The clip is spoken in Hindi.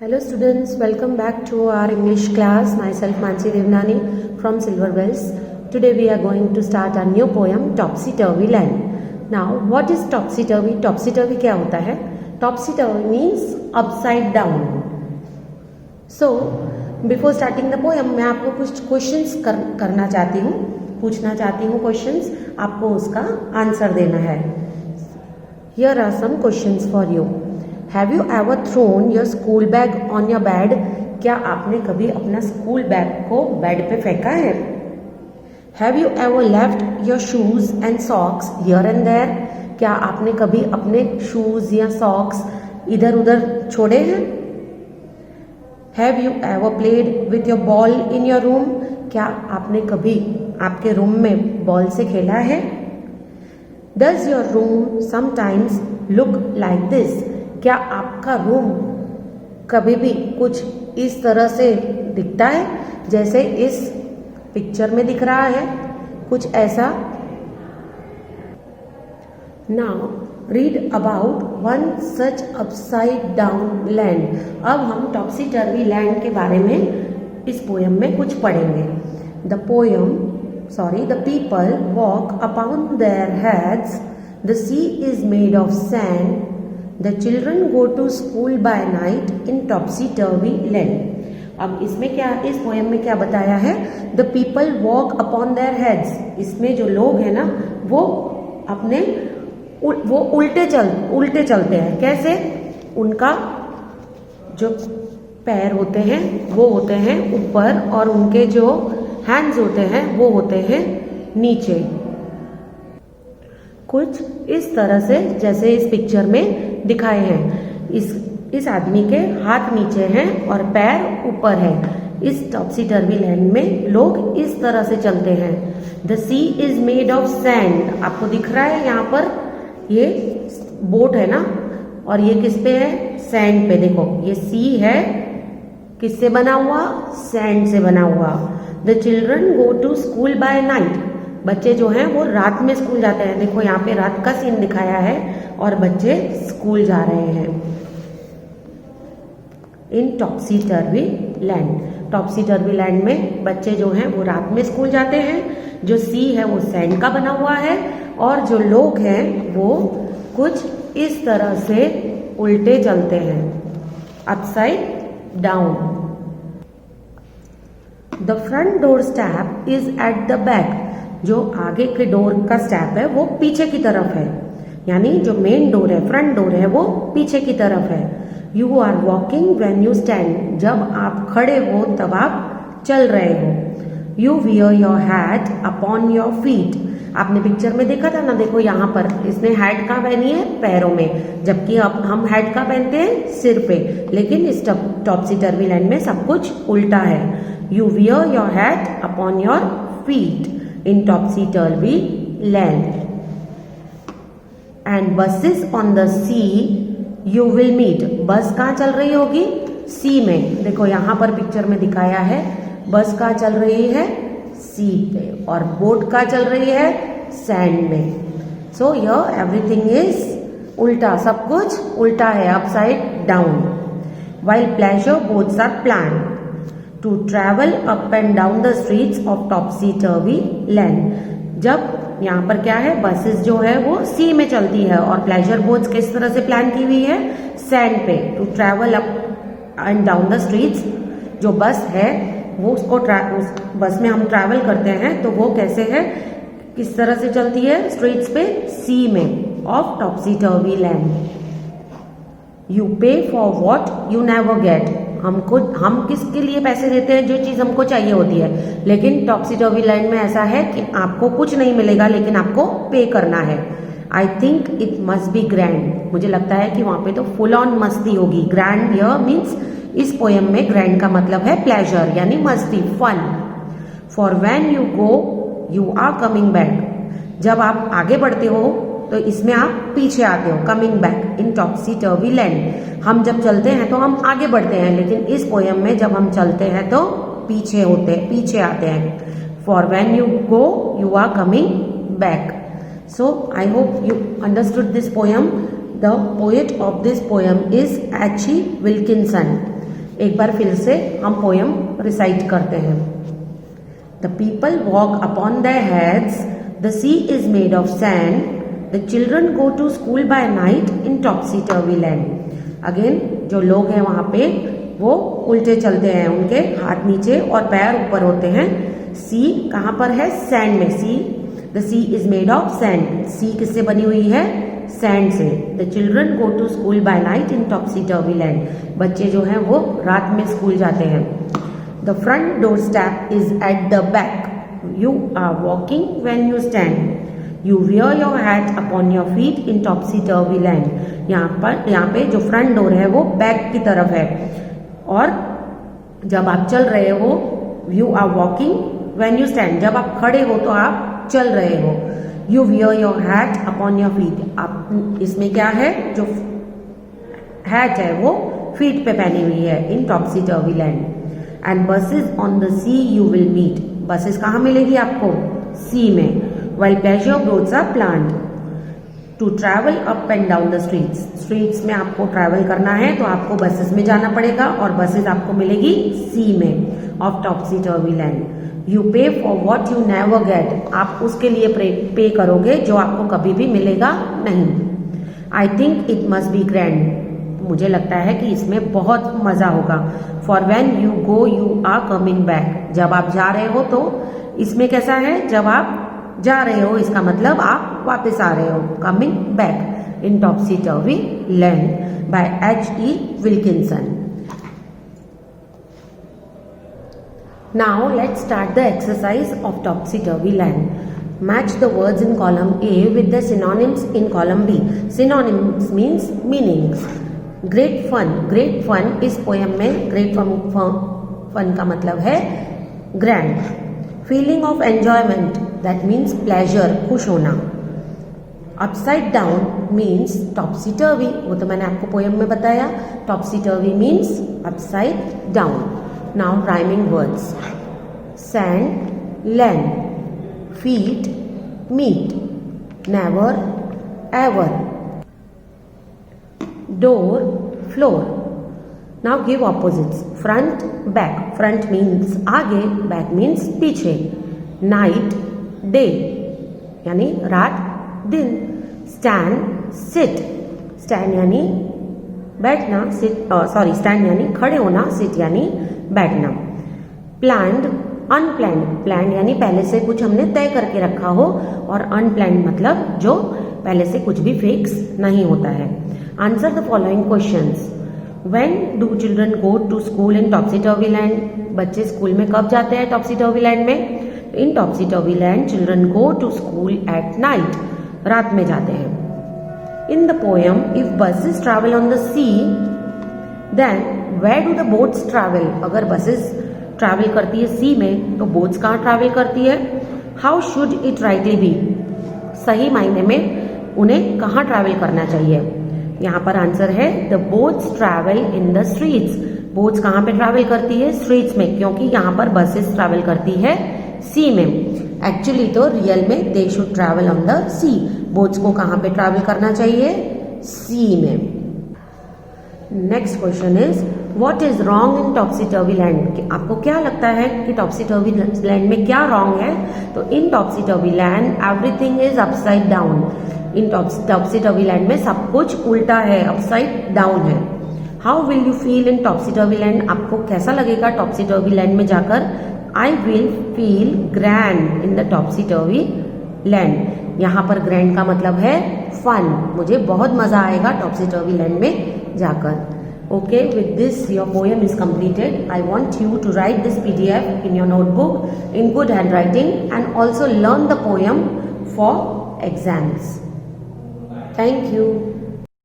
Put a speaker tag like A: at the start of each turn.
A: Hello students, welcome back to our English class. Myself Mansi Devnani from Silver Bells. Today we are going to start a new poem, Topsy Turvy Land. Now what is Topsy Turvy? Topsy Turvy क्या होता है? Topsy Turvy means upside down. So before starting the poem मैं आपको कुछ questions करना चाहती हूँ, पूछना चाहती हूँ questions, आपको उसका आंसर देना है. Here are some questions for you. Have you ever thrown your school bag on your bed? क्या आपने कभी अपना स्कूल बैग को बेड पे फेंका है? Have you ever left your shoes and socks here and there? क्या आपने कभी अपने शूज या सॉक्स इधर उधर छोड़े हैं? Have you ever played with your ball in your room? क्या आपने कभी आपके रूम में बॉल से खेला है? Does your room sometimes look like this? क्या आपका रूम कभी भी कुछ इस तरह से दिखता है जैसे इस पिक्चर में दिख रहा है, कुछ ऐसा? Now read about one such upside down land. अब हम टॉप्सी टर्वी लैंड के बारे में इस पोयम में कुछ पढ़ेंगे. The people walk upon their heads. The sea is made of sand. The children go to school by night in topsy-turvy land. अब इसमें क्या, इस पोएम में क्या बताया है? The people walk upon their heads. इसमें जो लोग हैं ना वो अपने उल्टे चलते हैं. कैसे? उनका जो पैर होते हैं वो होते हैं ऊपर और उनके जो हैंड्स होते हैं वो होते हैं नीचे. कुछ इस तरह से जैसे इस पिक्चर में दिखाए हैं. इस आदमी के हाथ नीचे हैं और पैर ऊपर है. इस टॉप्सी टर्वी लैंड में लोग इस तरह से चलते हैं. The sea is made of sand. आपको दिख रहा है यहाँ पर ये बोट है ना, और ये किस पे है? सैंड पे. देखो ये सी है, किससे बना हुआ? सैंड से बना हुआ. The children go to school by night. बच्चे जो हैं वो रात में स्कूल जाते हैं. देखो यहाँ पे रात का सीन दिखाया है और बच्चे स्कूल जा रहे हैं. इन topsy turvy land. Topsy turvy land में बच्चे जो हैं वो रात में स्कूल जाते हैं. जो सी है वो सैंड का बना हुआ है और जो लोग हैं वो कुछ इस तरह से उल्टे चलते हैं, upside down. The front door step is at the back. जो आगे के डोर का स्टैप है वो पीछे की तरफ है, यानी जो मेन डोर है, फ्रंट डोर है, वो पीछे की तरफ है. You are walking when you stand. जब आप खड़े हो तब आप चल रहे हो. You wear your hat upon your feet. आपने पिक्चर में देखा था ना, देखो यहाँ पर इसने हैट कहाँ पहनी है? पैरों में, जबकि अब हम हैट कहाँ पहनते हैं? सिर पे. लेकिन इस टॉप्सी टर्वी लैंड में सब कुछ उल्टा है. You wear your hat upon your feet in topsy-turvy land. And buses on the sea you will meet. बस कहाँ चल रही होगी? सी में. देखो यहाँ पर पिक्चर में दिखाया है बस कहाँ चल रही है? सी पे. और बोट कहाँ चल रही है? सैंड में. सो हियर एवरीथिंग इज उल्टा, सब कुछ उल्टा है, upside down. While pleasure boats are planned to travel up and down the streets of topsy-turvy land. जब यहाँ पर क्या है? बसेस जो है वो सी में चलती है और प्लेजर बोट्स किस तरह से प्लान की हुई है? सैंड पे. To travel up and down the streets. जो बस है वो उस बस में हम ट्रैवल करते हैं तो वो कैसे है, किस तरह से चलती है? स्ट्रीट्स पे, सी में, of टॉप्सी-टर्वी land. You pay for what you never gate. हम किसके लिए पैसे देते हैं? जो चीज हमको चाहिए होती है. लेकिन टॉप्सी टर्वी लैंड में ऐसा है कि आपको कुछ नहीं मिलेगा लेकिन आपको पे करना है. आई think it must be grand. मुझे लगता है कि वहां पे तो फुल ऑन मस्ती होगी. ग्रैंड हियर मीन्स, इस पोएम में ग्रैंड का मतलब है प्लेजर, यानी मस्ती, fun. For when you go you are coming back. जब आप आगे बढ़ते हो तो इसमें आप पीछे आते हो. Coming back in topsy turvy land. हम जब चलते हैं तो हम आगे बढ़ते हैं, लेकिन इस पोएम में जब हम चलते हैं तो पीछे आते हैं. For when you go you are coming back. So I hope you understood this poem. The poet of this poem is H E Wilkinson. एक बार फिर से हम पोयम रिसाइट करते हैं। The people walk upon their heads, the sea is made of sand, the children go to school by night in topsy turvy land. Again जो लोग हैं वहां पे वो उल्टे चलते हैं, उनके हाथ नीचे और पैर ऊपर होते हैं। सी कहाँ पर है? सैंड में। Sea, the sea is made of sand. Sea किससे बनी हुई है? सैंड से। The children go to school by night in topsy turvy land. बच्चे जो हैं वो रात में स्कूल जाते हैं। The front door step is at the back, you are walking when you stand, You wear your hat upon your feet in topsy turvy land। यहाँ पे जो फ्रंट डोर है वो बैक की तरफ है, और जब आप चल रहे हो, you are walking when you stand, जब आप खड़े हो तो आप चल रहे हो। You wear your hat upon your feet, आप इसमें क्या है? जो हैट है वो फीट पे पहनी हुई है। In topsy turvy land. And buses on the sea you will meet, buses कहाँ मिलेगी आपको? सी में। While pleasure boats are planned to travel up and down the streets, streets में आपको ट्रैवल करना है तो आपको बसेस में जाना पड़ेगा, और बसेस आपको मिलेगी सी में of topsy turvy land. You pay for what you never get, आप उसके लिए पे करोगे जो आपको कभी भी मिलेगा नहीं। I think it must be grand, मुझे लगता है कि इसमें बहुत मजा होगा। For when you go you are coming back, जब आप जा रहे हो तो इसमें कैसा है? जब आप जा रहे हो इसका मतलब आप वापस आ रहे हो। Coming back in topsy turvy land by H.E. Wilkinson। Now let's start the exercise of topsy turvy land. Match the words in column A with the synonyms in column B. Synonyms means meanings. Great fun, great fun इस पोएम में great fun का मतलब है grand। Feeling of enjoyment, that means pleasure, खुश होना। Upside down means topsy turvy, वो तो मैंने आपको पोएम में बताया। Topsy turvy means upside down। Now rhyming words: sand, land, feet, meet, never, ever, door, floor। Now give opposites: front, back। front means आगे, back means पीछे। night, day यानी रात, दिन। stand, sit। stand यानी बैठना, stand यानी खड़े होना, sit यानी बैठना। planned, unplanned। planned यानी पहले से कुछ हमने तय करके रखा हो, और unplanned मतलब जो पहले से कुछ भी फिक्स नहीं होता है। Answer the following questions. When do children go to school in topsy turvy land? बच्चे स्कूल में कब जाते हैं टॉप्सी टर्वी लैंड में? In topsy turvy land children go to school at night, रात में जाते हैं। In the poem if buses travel on the sea then where do the boats travel? अगर बसेस ट्रैवल करती है सी में तो बोट्स कहाँ ट्रैवल करती है? How should it rightly be? सही मायने में उन्हें कहाँ ट्रैवल करना चाहिए? यहाँ पर आंसर है the boats travel in the streets. Boats कहाँ पे ट्रैवल करती है? स्ट्रीट्स में, क्योंकि यहाँ पर बसेस ट्रैवल करती है सी में। एक्चुअली तो रियल में they should travel on the sea. Boats को कहाँ पे ट्रैवल करना चाहिए? सी में। Next question is what is wrong in topsy turvy land? आपको क्या लगता है कि टॉप्सी टर्वी लैंड में क्या रॉन्ग है? तो in topsy turvy land everything is upside down. In topsy turvy land में सब कुछ उल्टा है, अपसाइड डाउन है। How will you feel in topsy turvy land? आपको कैसा लगेगा टॉप्सी टर्वी लैंड में जाकर? I will feel grand in the topsy turvy land. यहाँ पर ग्रैंड का मतलब है फन, मुझे बहुत मजा आएगा टॉप्सी टर्वी लैंड में जाकर। Okay, with this your poem is completed. I want you to write this PDF in your notebook in good handwriting and also learn the poem for exams. Thank you.